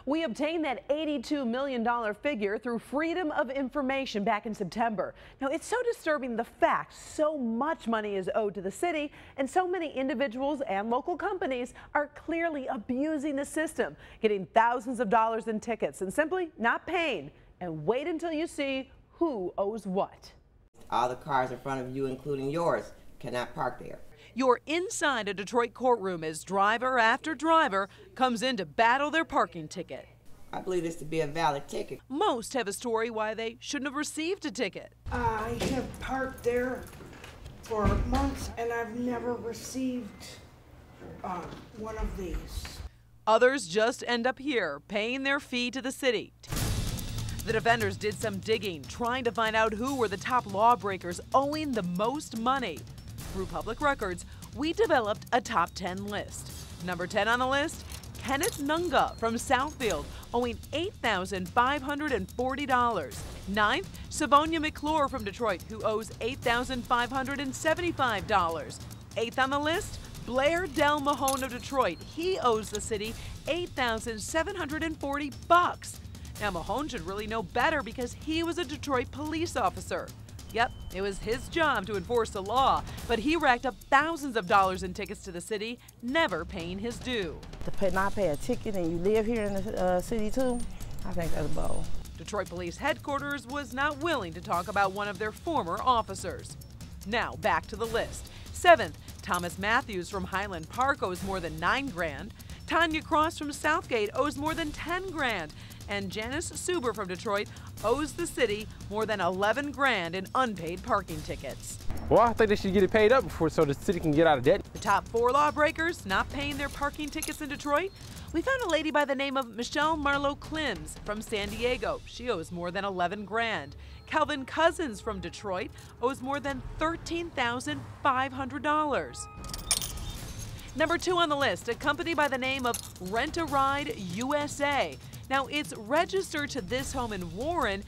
We obtained that $82 million figure through Freedom of Information back in September. Now, it's so disturbing the fact so much money is owed to the city, and so many individuals and local companies are clearly abusing the system, getting thousands of dollars in tickets and simply not paying. And wait until you see who owes what. All the cars in front of you, including yours, cannot park there. You're inside a Detroit courtroom as driver after driver comes in to battle their parking ticket. I believe this to be a valid ticket. Most have a story why they shouldn't have received a ticket. I have parked there for months and I've never received one of these. Others just end up here paying their fee to the city. The defenders did some digging, trying to find out who were the top lawbreakers owing the most money. Through public records, we developed a top 10 list. Number 10 on the list, Kenneth Nunga from Southfield, owing $8,540. Ninth, Savonia McClure from Detroit, who owes $8,575. Eighth on the list, Blair Del Mahone of Detroit. He owes the city $8,740. Now, Mahone should really know better because he was a Detroit police officer. Yep, it was his job to enforce the law, but he racked up thousands of dollars in tickets to the city, never paying his due. To not pay a ticket and you live here in the city too, I think that's bold. Detroit Police Headquarters was not willing to talk about one of their former officers. Now, back to the list. Seventh, Thomas Matthews from Highland Park owes more than $9 grand. Tanya Cross from Southgate owes more than $10 grand. And Janice Suber from Detroit owes the city more than $11 grand in unpaid parking tickets. Well, I think they should get it paid up so the city can get out of debt. The top 4 lawbreakers not paying their parking tickets in Detroit? We found a lady by the name of Michelle Marlowe Klims from San Diego. She owes more than $11 grand. Calvin Cousins from Detroit owes more than $13,500. Number 2 on the list, a company by the name of Rent-A-Ride USA. Now, it's registered to this home in Warren,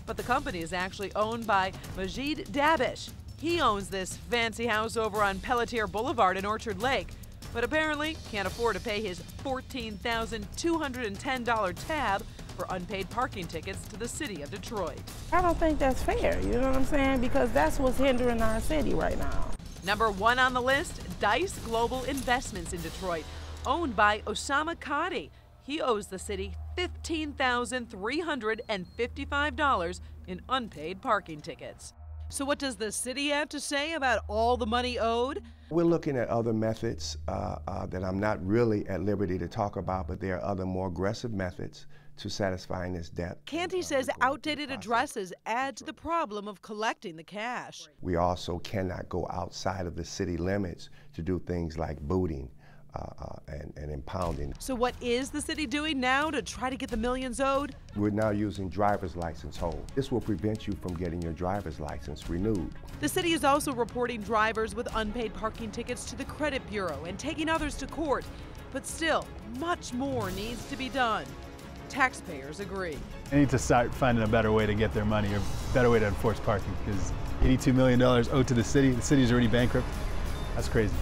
but the company is actually owned by Majid Dabish. He owns this fancy house over on Pelletier Boulevard in Orchard Lake, but apparently can't afford to pay his $14,210 tab for unpaid parking tickets to the city of Detroit. I don't think that's fair, you know what I'm saying? Because that's what's hindering our city right now. Number 1 on the list, Dice Global Investments in Detroit, owned by Osama Kadi. He owes the city $15,355 in unpaid parking tickets. So what does the city have to say about all the money owed? We're looking at other methods that I'm not really at liberty to talk about, but there are other more aggressive methods to satisfying this debt. Canty says outdated addresses add to the problem of collecting the cash. We also cannot go outside of the city limits to do things like booting and impounding. So what is the city doing now to try to get the millions owed? We're now using driver's license hold. This will prevent you from getting your driver's license renewed. The city is also reporting drivers with unpaid parking tickets to the credit bureau and taking others to court. But still, much more needs to be done. Taxpayers agree. They need to start finding a better way to get their money, or a better way to enforce parking, because $82 million owed to the city is already bankrupt. That's crazy.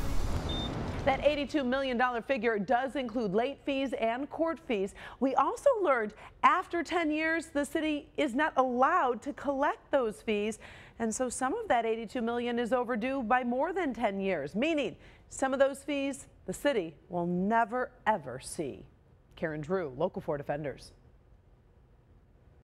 That $82 million figure does include late fees and court fees. We also learned after 10 years, the city is not allowed to collect those fees. And so some of that $82 million is overdue by more than 10 years, meaning some of those fees the city will never, ever see. Karen Drew, Local 4 Defenders.